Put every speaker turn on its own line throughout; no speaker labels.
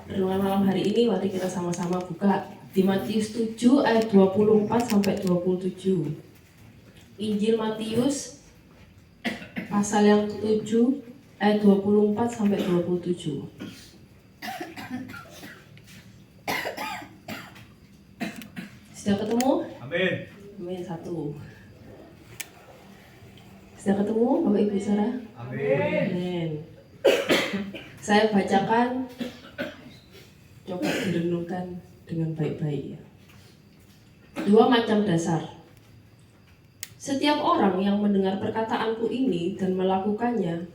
Renungan malam hari ini mari kita sama-sama buka di Matius 7 ayat 24 sampai 27. Injil Matius pasal yang 7 ayat 24 sampai 27. Sudah ketemu?
Amin.
Amin. Satu. Sudah ketemu Bapak Ibu Saudara?
Amin.
Amin. Saya bacakan, coba direnungkan dengan baik-baik ya. 2 macam dasar. Setiap orang yang mendengar perkataanku ini dan melakukannya,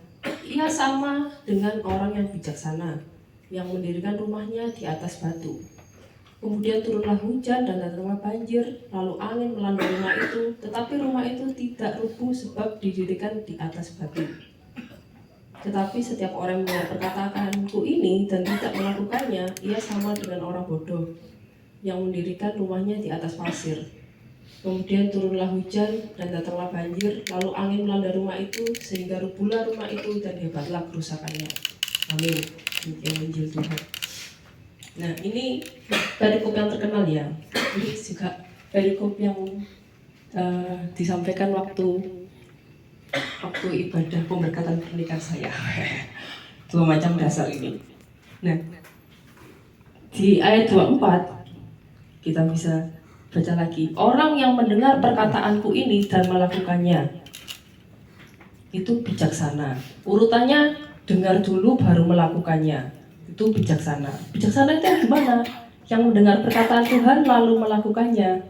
ia sama dengan orang yang bijaksana, yang mendirikan rumahnya di atas batu. Kemudian turunlah hujan dan datanglah banjir, lalu angin melanda rumah itu, tetapi rumah itu tidak rubuh sebab didirikan di atas batu. Tetapi setiap orang yang mendengar perkataanku ini dan tidak melakukannya, ia sama dengan orang bodoh yang mendirikan rumahnya di atas pasir. Kemudian turunlah hujan dan datanglah banjir, lalu angin melanda rumah itu sehingga rubuhlah rumah itu dan hebatlah kerusakannya. Amin. Demikian Injil Tuhan. Nah, ini perikop yang terkenal ya. Ini juga perikop yang disampaikan waktu ibadah pemberkatan pernikahan saya. 2 macam dasar ini. Nah, di ayat 24 kita bisa baca lagi. Orang yang mendengar perkataanku ini dan melakukannya itu bijaksana. Urutannya dengar dulu baru melakukannya. Itu bijaksana. Bijaksana itu gimana? Yang mendengar perkataan Tuhan lalu melakukannya.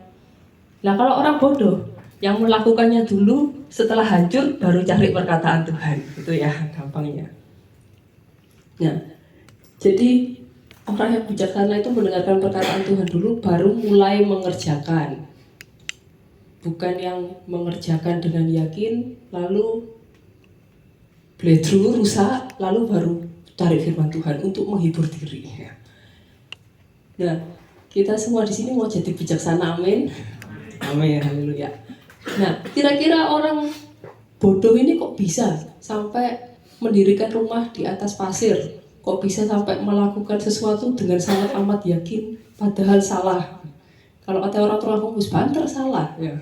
Nah, kalau orang bodoh yang melakukannya dulu, setelah hancur baru cari perkataan Tuhan. Itu ya gampangnya. Nah, jadi orang yang bijaksana itu mendengarkan perkataan Tuhan dulu baru mulai mengerjakan. Bukan yang mengerjakan dengan yakin lalu bledru rusak lalu baru cari firman Tuhan untuk menghibur diri. Nah, kita semua di sini mau jadi bijaksana, amin. Amin, haleluya. Nah, kira-kira orang bodoh ini kok bisa sampai mendirikan rumah di atas pasir? Kok bisa sampai melakukan sesuatu dengan sangat amat yakin, padahal salah? Kalau kata orang tua aku, banter salah. Ya.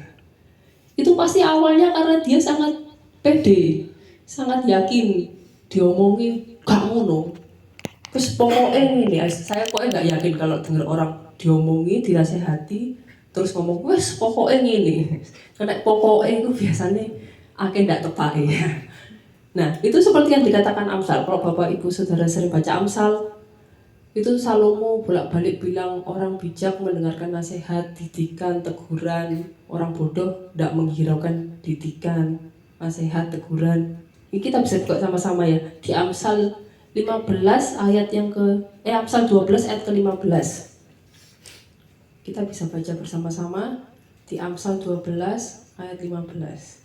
Itu pasti awalnya karena dia sangat pede, sangat yakin, diomongi gak ngono. Terus pokoknya ini, saya pokoknya gak yakin kalau dengar orang diomongi, dirasihati, terus ngomong, wes pokoknya gini. Karena pokoknya itu biasanya akhirnya nggak tepat ya. Nah, itu seperti yang dikatakan Amsal. Kalau Bapak Ibu Saudara sering baca Amsal, itu Salomo bolak-balik bilang orang bijak mendengarkan nasihat, didikan, teguran. Orang bodoh tidak menghiraukan didikan, nasihat, teguran. Ini kita bisa buka sama-sama ya. Di Amsal 15 ayat yang Amsal 12 ayat ke-15. Kita bisa baca bersama-sama di Amsal 12 ayat 15.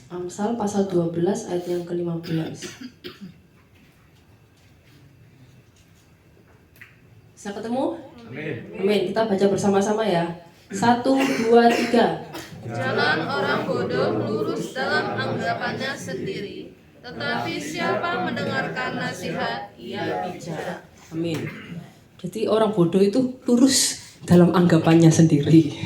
Amsal pasal 12 ayat yang ke-15. Bisa ketemu?
Amin.
Amin. Kita baca bersama-sama ya. 1, 2, 3.
Jalan orang bodoh lurus dalam anggapannya sendiri, tetapi siapa mendengarkan nasihat, ia bijak.
Amin. Jadi orang bodoh itu lurus dalam anggapannya sendiri.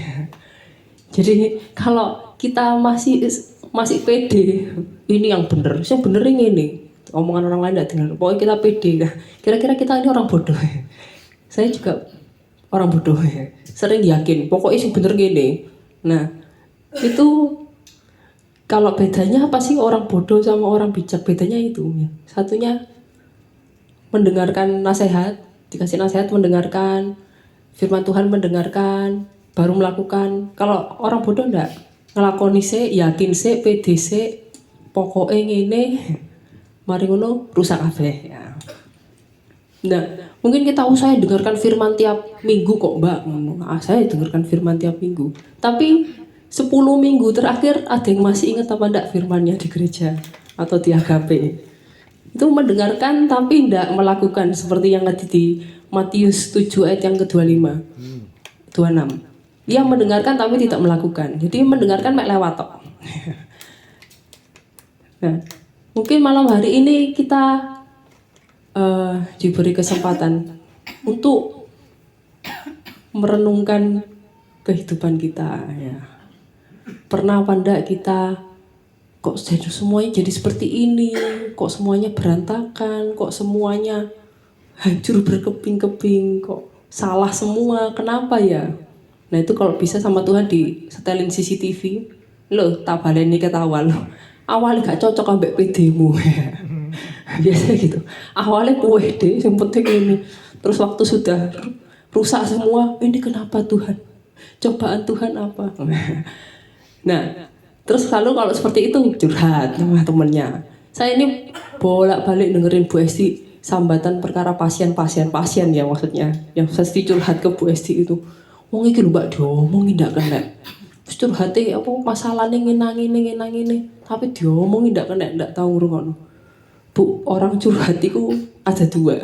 Jadi kalau kita masih pede, ini yang benar, yang benar ini. Omongan orang lain tidak dengar. Pokoknya kita pede. Nah, kira-kira kita ini orang bodoh. Saya juga orang bodoh ya. Sering yakin, pokoknya yang benar gini. Nah, itu kalau bedanya apa sih orang bodoh sama orang bijak? Bedanya itu ya. Satunya mendengarkan nasihat, dikasih nasihat mendengarkan, firman Tuhan mendengarkan, baru melakukan. Kalau orang bodoh enggak, ngelakoni sih, yakin sih, pede sih, pokoknya ngene, mari ngono rusak kabeh ya. Nah, mungkin kita saya dengarkan firman tiap minggu kok Mbak. Saya dengarkan firman tiap minggu. Tapi 10 minggu terakhir ada yang masih ingat apa enggak firmannya di gereja atau di agape? Itu mendengarkan tapi tidak melakukan seperti yang tadi di Matius 7 ayat yang ke-25 26. Dia mendengarkan tapi tidak melakukan. Jadi mendengarkan mek lewat tok. Nah, mungkin malam hari ini kita diberi kesempatan untuk merenungkan kehidupan kita ya. Pernah apa enggak kita kok semuanya jadi seperti ini, kok semuanya berantakan, kok semuanya hancur berkeping-keping, kok salah semua, kenapa ya? Nah itu kalau bisa sama Tuhan disetelin CCTV, loh tak baleni ketawa loh, awalnya gak cocok ambek PD-mu. Biasanya gitu, awalnya pede, yang penting ini, terus waktu sudah rusak semua, ini kenapa Tuhan? Cobaan Tuhan apa? Nah, terus lalu kalau seperti itu curhat sama temennya. Saya ini bolak-balik dengerin Bu Esti sambatan perkara pasien ya maksudnya. Yang pasti curhat ke Bu Esti itu. Wong iki lho Mbak diomongin ndak kena. Terus curhate apa masalahnya ngenang-ngene. Tapi diomongin ndak kena, ndak tahu ngrungokno. Bu, orang curhat itu ada dua.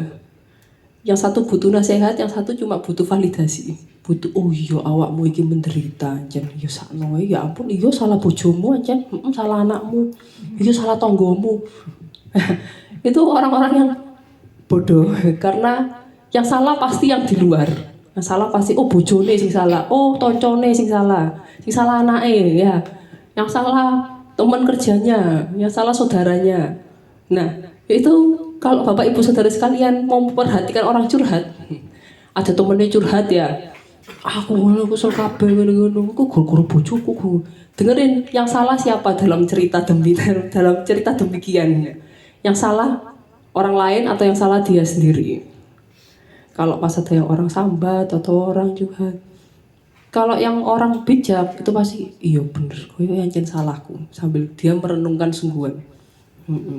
Yang satu butuh nasihat, yang satu cuma butuh validasi. Butuh, oh iya awakmu iki menderita anjen, ya sakno ya ampun, iya salah bojomu anjen, salah anakmu, iya salah tonggomu. Itu orang-orang yang bodoh, karena yang salah pasti yang di luar. Yang salah pasti, oh bojone sing salah, oh toncone sing salah anake ya. Yang salah teman kerjanya, yang salah saudaranya. Nah, itu kalau Bapak Ibu Saudara sekalian mau memperhatikan orang curhat, ada temennya curhat ya, aku kesel kabeh ngono-ngono, aku gara-gara bojoku. Dengerin yang salah siapa dalam cerita demikian. Yang salah orang lain atau yang salah dia sendiri. Kalau pas ada yang orang sambat atau orang curhat, kalau yang orang bijak itu pasti iya bener, kowe yang salahku, sambil dia merenungkan sungguhan.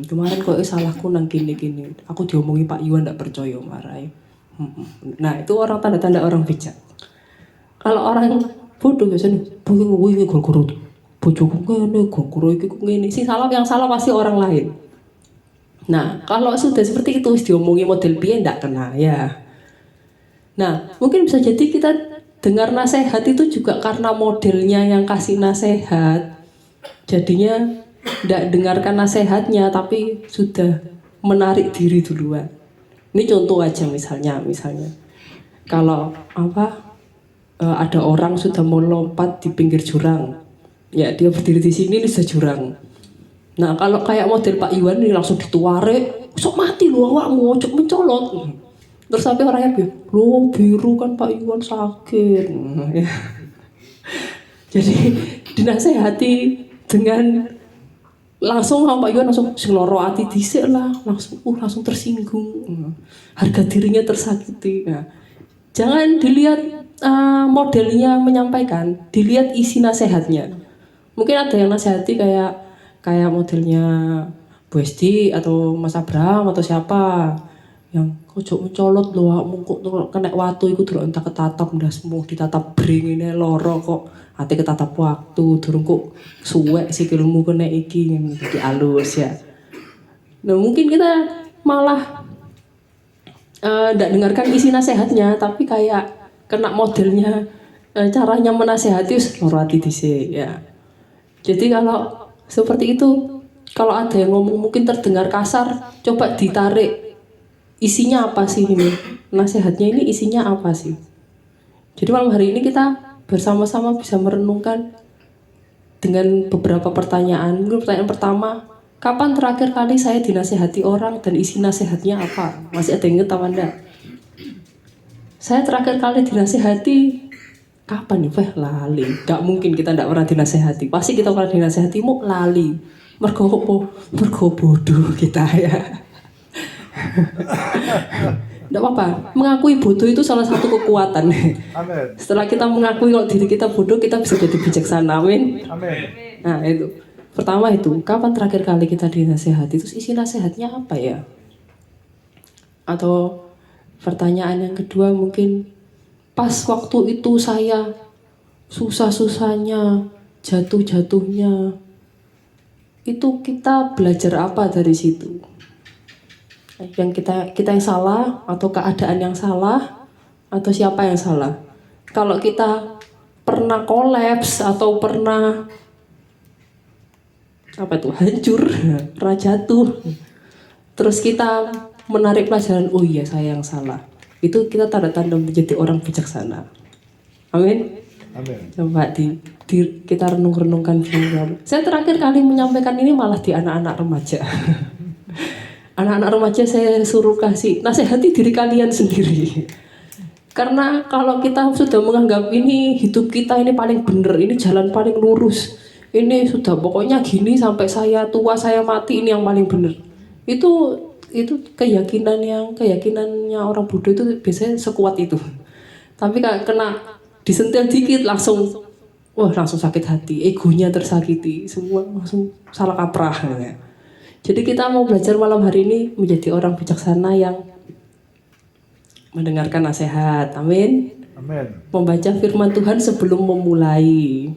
Kemarin kok salahku nang gini, aku diomongi Pak Iwan ndak percaya marai. Nah itu orang tanda-tanda orang bijak. Kalau orang bodoh biasanya begini guru bojoku ngene guru iki ngene. Yang salah pasti orang lain. Nah kalau sudah seperti itu diomongi model piye ndak kena ya. Nah mungkin bisa jadi kita dengar nasihat itu juga karena modelnya yang kasih nasihat, jadinya tidak dengarkan nasihatnya tapi sudah menarik diri duluan. Ini contoh aja misalnya kalau ada orang sudah mau lompat di pinggir jurang, ya dia berdiri di sini ini sudah jurang. Nah kalau kayak model Pak Iwan ini langsung dituare, sok mati lu awakmu, cok mencolot. Terus sampai orangnya lo biru kan Pak Iwan sakit. Jadi dinasehati dengan langsung Pak Iwan langsung seloro hati dhisik lah, langsung tersinggung, harga dirinya tersakiti. Nah, jangan dilihat modelnya menyampaikan, dilihat isi nasihatnya. Mungkin ada yang nasihati kayak modelnya Bu Esti atau Mas Abraham atau siapa yang kok mencolot lho, kok kena watu iku durung entak ketatap ndasmu, ditatap bringine loro kok ate ketatap waktu, durung kok suwek sikilmu kena iki yang dadi alus ya. Nah, mungkin kita malah ndak dengarkan isi nasihatnya, tapi kayak kena modelnya caranya menasehati loro ati dhisik ya. Jadi kalau seperti itu, kalau ada yang ngomong mungkin terdengar kasar, coba ditarik isinya apa sih ini? Nasihatnya ini isinya apa sih? Jadi malam hari ini kita bersama-sama bisa merenungkan dengan beberapa pertanyaan. Mungkin pertanyaan pertama, kapan terakhir kali saya dinasehati orang dan isi nasihatnya apa? Masih ada yang ingat apa enggak? Saya terakhir kali dinasehati kapan nih? Lali. Gak mungkin kita enggak pernah dinasehati. Pasti kita pernah dinasehati, mau lali. Mergo bodoh kita ya. Tidak apa-apa, mengakui bodoh itu salah satu kekuatan. Amen. Setelah kita mengakui kalau diri kita bodoh, kita bisa jadi bijaksana. Amin. Amin. Nah itu, pertama itu, kapan terakhir kali kita dinasehati? Terus isi nasihatnya apa ya? Atau pertanyaan yang kedua mungkin, pas waktu itu saya susah-susahnya, jatuh-jatuhnya, itu kita belajar apa dari situ? Yang kita yang salah, atau keadaan yang salah, atau siapa yang salah? Kalau kita pernah kolaps atau pernah hancur, pernah jatuh, terus kita menarik pelajaran, oh iya saya yang salah. Itu kita tanda-tanda menjadi orang bijaksana. Amin.
Amin.
Coba kita renung-renungkan dulu. Saya terakhir kali menyampaikan ini malah di anak-anak remaja. Anak-anak remaja saya suruh kasih nasihati diri kalian sendiri. Karena kalau kita sudah menganggap ini hidup kita ini paling benar, ini jalan paling lurus, ini sudah pokoknya gini sampai saya tua saya mati ini yang paling benar. Itu keyakinannya orang bodoh itu biasanya sekuat itu. Tapi kalau kena disentil dikit langsung sakit hati, egonya tersakiti, semua langsung salah kaprah ya. Jadi kita mau belajar malam hari ini menjadi orang bijaksana yang mendengarkan nasihat. Amin.
Amin.
Membaca firman Tuhan sebelum memulai.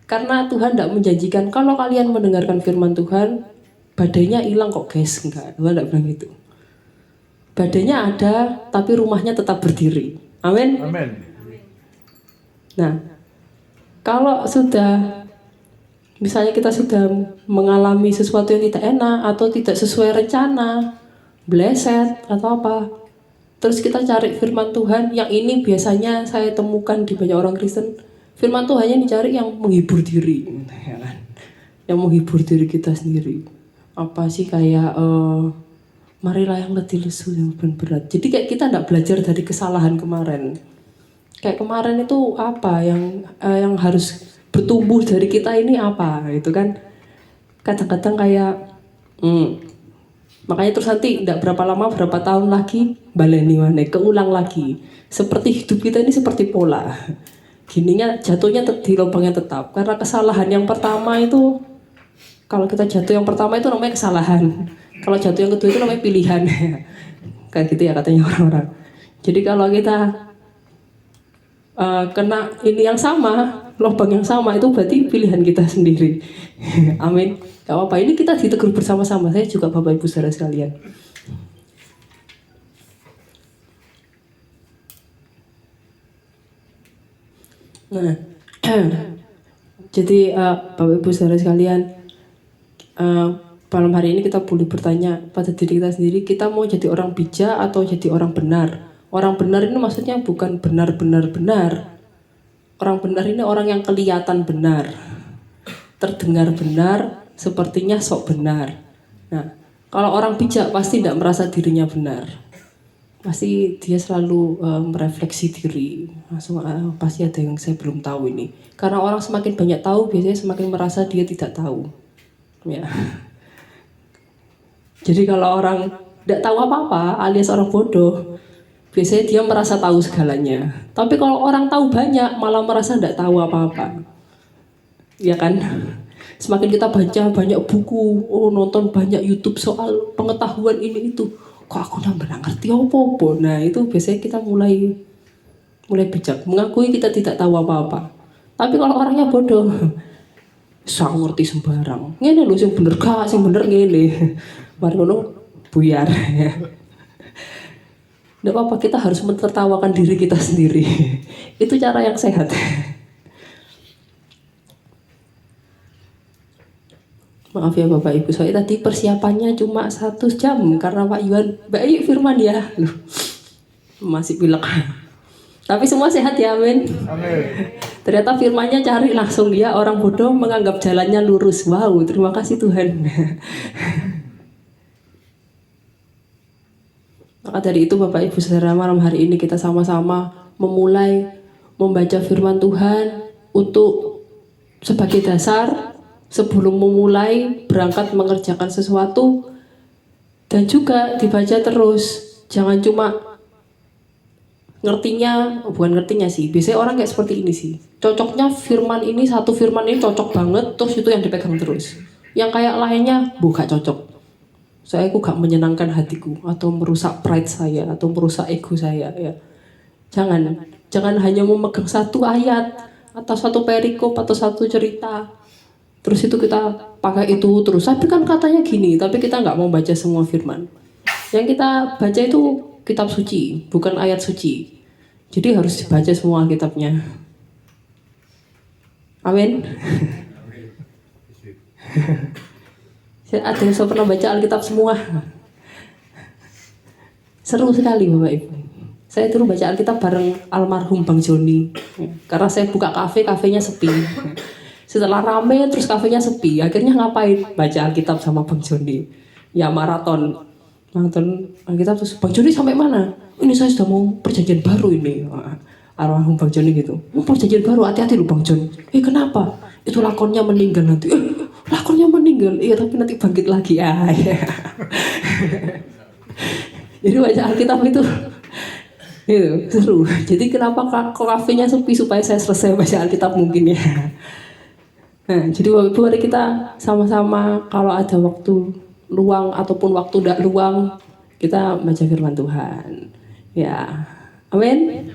Karena Tuhan tidak menjanjikan kalau kalian mendengarkan firman Tuhan badainya hilang kok guys, enggak, Tuhan tidak bilang gitu. Badainya ada, tapi rumahnya tetap berdiri. Amin.
Amin.
Nah, kalau sudah, misalnya kita sudah mengalami sesuatu yang tidak enak atau tidak sesuai rencana, bleset atau apa, terus kita cari firman Tuhan, yang ini biasanya saya temukan di banyak orang Kristen, firman Tuhannya dicari yang menghibur diri, ya kan? Yang menghibur diri kita sendiri. Apa sih kayak marilah yang letih lesu yang berat. Jadi kayak kita tidak belajar dari kesalahan kemarin. Kayak kemarin itu apa yang harus bertumbuh dari kita ini apa gitu kan? Kadang-kadang kayak makanya terus nanti tidak berapa lama berapa tahun lagi baleni mana keulang lagi. Seperti hidup kita ini seperti pola. Gininya jatuhnya di lubangnya tetap karena kesalahan yang pertama itu. Kalau kita jatuh yang pertama itu namanya kesalahan. Kalau jatuh yang kedua itu namanya pilihan. Kayak gitu ya katanya orang-orang. Jadi kalau kita kena ini yang sama, lubang yang sama, itu berarti pilihan kita sendiri. Amin. Gak apa-apa, ini kita ditegur bersama-sama. Saya juga Bapak Ibu saudara sekalian. Nah, jadi Bapak Ibu saudara sekalian, malam hari ini kita boleh bertanya pada diri kita sendiri, kita mau jadi orang bijak atau jadi orang benar? Orang benar ini maksudnya bukan benar-benar benar. Orang benar ini orang yang kelihatan benar, terdengar benar, sepertinya sok benar. Nah, kalau orang bijak pasti tidak merasa dirinya benar. Pasti dia selalu merefleksi diri. Langsung pasti ada yang saya belum tahu ini. Karena orang semakin banyak tahu, biasanya semakin merasa dia tidak tahu. Ya. Jadi kalau orang tidak tahu apa-apa alias orang bodoh, biasanya dia merasa tahu segalanya. Tapi kalau orang tahu banyak malah merasa tidak tahu apa-apa. Ya kan? Semakin kita baca banyak buku, nonton banyak YouTube soal pengetahuan ini itu, kok aku nambah ngerti apa-apa. Nah, itu biasanya kita mulai bijak, mengakui kita tidak tahu apa-apa. Tapi kalau orangnya bodoh, saya ngerti sembarang. Ngene lho sing bener gak, sing bener ngene. Mari ngono buyar. Enggak apa-apa, kita harus mentertawakan diri kita sendiri. Itu cara yang sehat. Maaf ya Bapak Ibu, saya tadi persiapannya cuma 1 jam karena Pak Yuhan, Mbak Ayu Firman ya. Loh, masih pilek. Tapi semua sehat ya, amin.
Amin.
Ternyata firmannya cari langsung dia orang bodoh menganggap jalannya lurus. Wow, terima kasih Tuhan. Maka dari itu Bapak Ibu saudara, malam hari ini kita sama-sama memulai membaca firman Tuhan untuk sebagai dasar sebelum memulai berangkat mengerjakan sesuatu, dan juga dibaca terus. Jangan cuma bukan ngertinya sih, biasanya orang kayak seperti ini sih, cocoknya firman ini, satu firman ini cocok banget, terus itu yang dipegang terus. Yang kayak lainnya gak cocok, saya gak menyenangkan hatiku, atau merusak pride saya, atau merusak ego saya ya. Jangan hanya memegang satu ayat atau satu perikop atau satu cerita, terus itu kita pakai itu terus. Tapi kan katanya gini, tapi kita nggak mau baca semua firman. Yang kita baca itu kitab suci, bukan ayat suci. Jadi harus dibaca semua Alkitabnya. Amin. Ada yang pernah baca Alkitab semua? Seru sekali Bapak Ibu. Saya dulu baca Alkitab bareng almarhum Bang Joni. Karena saya buka kafenya sepi. Setelah rame terus kafenya sepi. Akhirnya ngapain? Baca Alkitab sama Bang Joni. Ya maraton Alkitab terus Bang Joni sampai mana? Ini saya sudah mau perjanjian baru ini. Almarhum Bang Joni gitu. Mau perjanjian baru, hati-hati lu Bang Jon. Kenapa? Itu lakonnya meninggal nanti. Lakonnya meninggal. Iya tapi nanti bangkit lagi ya. Jadi baca Alkitab itu seru. Jadi kenapa kok kafenya sepi supaya saya selesai baca Alkitab mungkin ya. Nah, jadi Bapak Ibu mari kita sama-sama kalau ada waktu luang ataupun waktu tidak luang kita baca firman Tuhan. Ya, amin.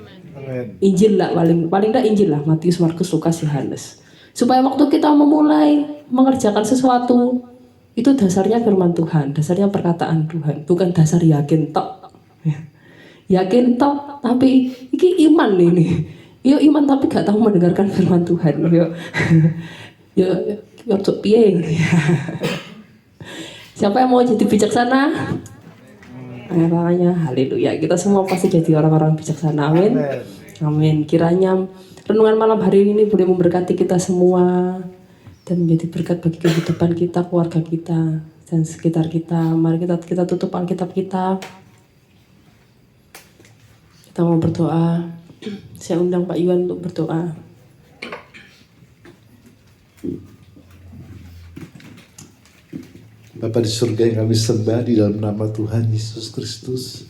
Injil lah paling tidak Injil lah Matius, Markus, Lukas, Yohanes. Supaya waktu kita memulai mengerjakan sesuatu itu dasarnya firman Tuhan, dasarnya perkataan Tuhan, bukan dasar yakin tok. Yakin tok tapi ini iman ini. Yo iman tapi gak tahu mendengarkan firman Tuhan. Yo untuk piye. Siapa yang mau jadi bijaksana? Makanya haleluya. Kita semua pasti jadi orang-orang bijaksana. Amin. Amin. Kiranya renungan malam hari ini boleh memberkati kita semua dan menjadi berkat bagi kehidupan kita, keluarga kita dan sekitar kita. Mari kita tutup Alkitab kita. Kita mau berdoa. Saya undang Pak Yuan untuk berdoa.
Bapa di surga yang kami sembah di dalam nama Tuhan Yesus Kristus.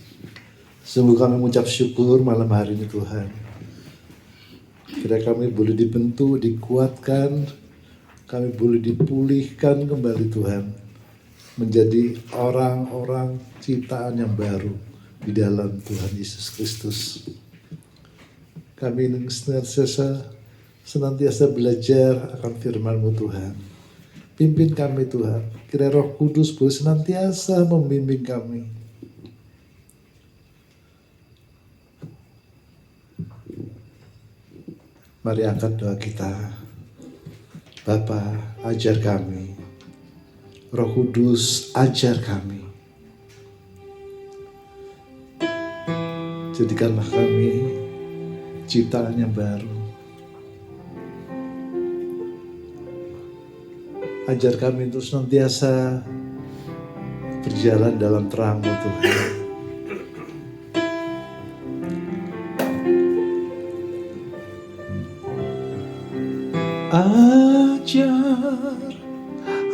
Sungguh kami mengucap syukur malam hari ini Tuhan. Kira kami boleh dibentuk, dikuatkan, kami boleh dipulihkan kembali Tuhan. Menjadi orang-orang ciptaan yang baru di dalam Tuhan Yesus Kristus. Kami ingin senantiasa belajar akan firman-Mu Tuhan. Pimpin kami Tuhan, kira Roh Kudus boleh senantiasa membimbing kami. Mari angkat doa kita. Bapa, ajar kami. Roh Kudus, ajar kami. Jadikanlah kami ciptaan yang baru. Ajar kami untuk senantiasa berjalan dalam terang-Mu Tuhan.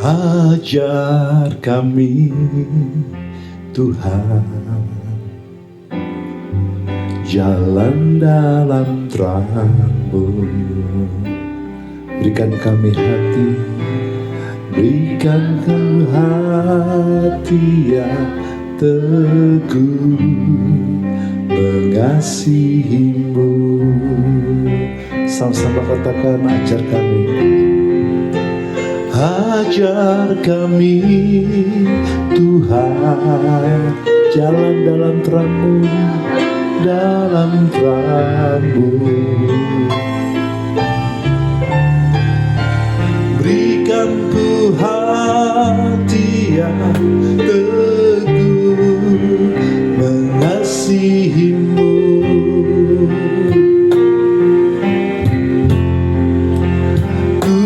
Ajar kami Tuhan, jalan dalam terang-Mu. Berikan kami hati, berikan kami hati yang teguh mengasihi-Mu. Sama-sama katakan, ajar kami. Ajar kami Tuhan, jalan dalam terang-Mu, dalam terang-Mu. Berikan ku hati yang teguh mengasihi-Mu. Ku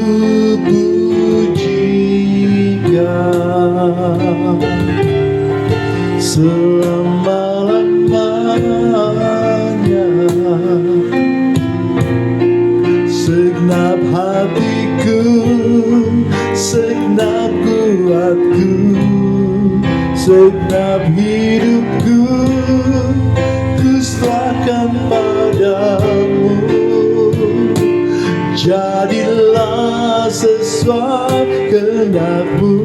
pujikan selama-lamanya. Segenap hatiku, segenap kuatku, segenap hidupku, ku serahkan padamu. Jadilah sesuai kehendak-Mu.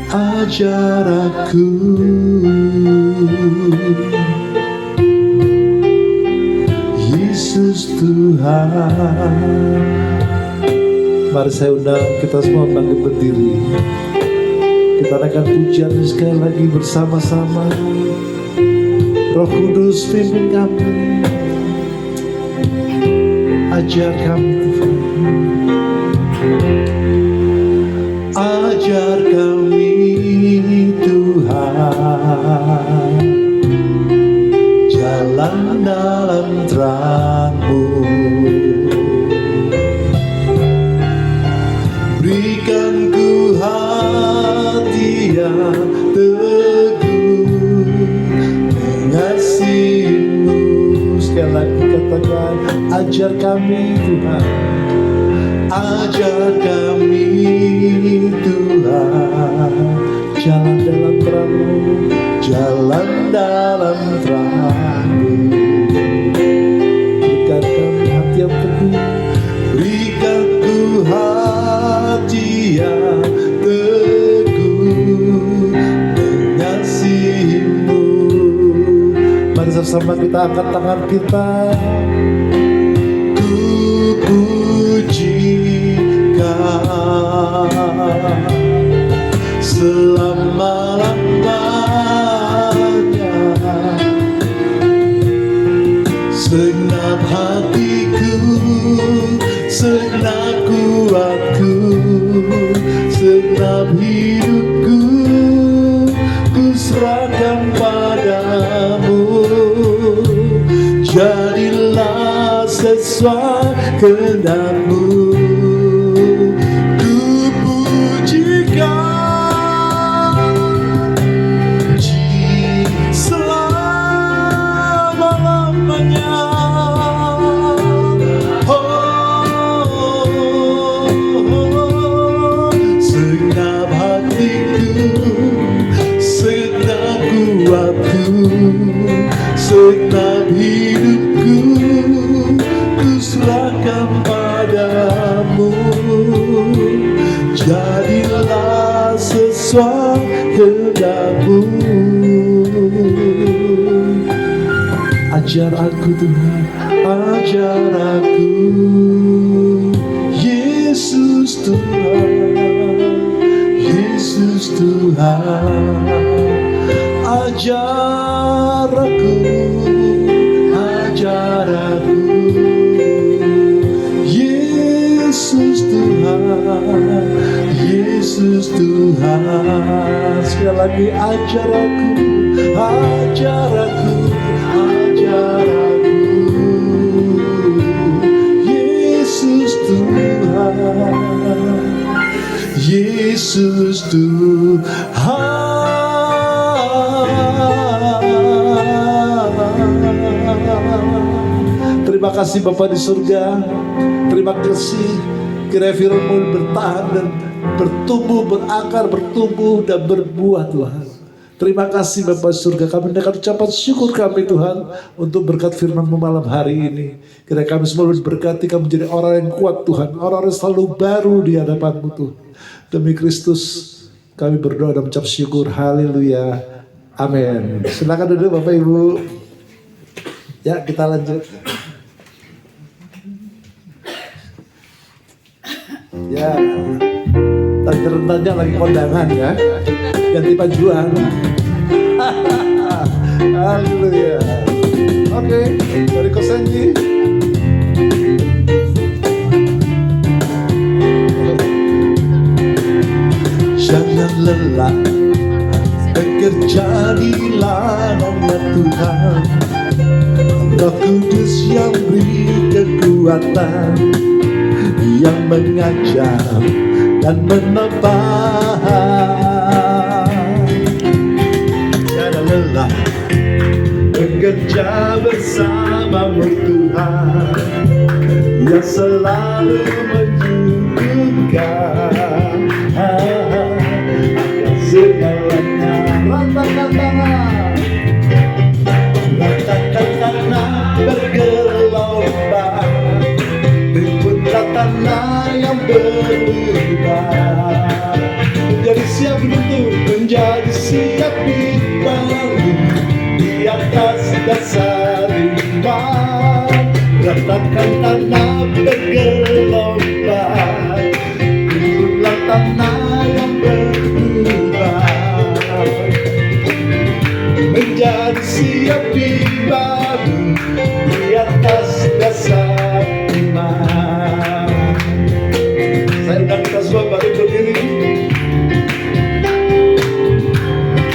Ajar aku, Yesus Tuhan. Mari saya undang kita semua bangkit berdiri. Kita naikkan pujian sekali lagi bersama-sama. Roh Kudus pimpin kami. Ajar kami Tuhan. Ajar kami hati yang teguh mengasihimu. Sekali lagi katakan, ajar kami Tuhan, ajar kami Tuhan, jalan dalam terang-Mu, jalan dalam terang-Mu. Berikan kami hati yang teguh, berikan ku hati yang teguh mengasihimu. Mari sama-sama kita angkat tangan kita. Ku pujikan selama-lamanya, segenap hatiku, segenap kuatku, segenap hidupku, ku serahkan padamu. Jadilah sesuai kehendak-Mu. Ku pujikan selama-lamanya. Segenap hatiku, segenap kuatku, segenap hidupku, ku serahkan padamu. Jadilah sesuai kehendak-Mu. Ajar aku Tuhan, ajar aku, Yesus Tuhan, Yesus Tuhan. Ajar aku, ajar aku, Yesus Tuhan, Yesus Tuhan. Sekali lagi, ajar aku, ajar aku, ajar aku, Yesus Tuhan, Yesus Tuhan. Terima kasih Bapa di surga, terima kasih kiranya firman-Mu bertahan dan bertumbuh, berakar, bertumbuh dan berbuah Tuhan. Terima kasih Bapa di surga, kami mendengar ucapan syukur kami Tuhan untuk berkat firman-Mu malam hari ini. Kiranya kami semua diberkati, kami menjadi orang yang kuat Tuhan, orang yang selalu baru di hadapan-Mu Tuhan. Demi Kristus kami berdoa dan mengucap syukur. Haleluya, amin. Silakan duduk Bapak Ibu. Ya, kita lanjut. Ya, tadi rentannya lagi kondangan ya, ganti bajuan. Haleluya. Oke, dari Kosenji. Jangan lelah bekerja di ladangnya Tuhan, Roh Kudus yang beri kekuatan, yang mengajar dan menebang. Jangan lelah bekerja bersama-Mu Tuhan, yang selalu menyuguhkan akan segalanya. Ratakan tangan, ratakan tangan bergelombang, ributlah tanah yang berubah, menjadi siap untuk menjadi siap dibangun di atas dasar iman. Ratakan tanah bergelombang,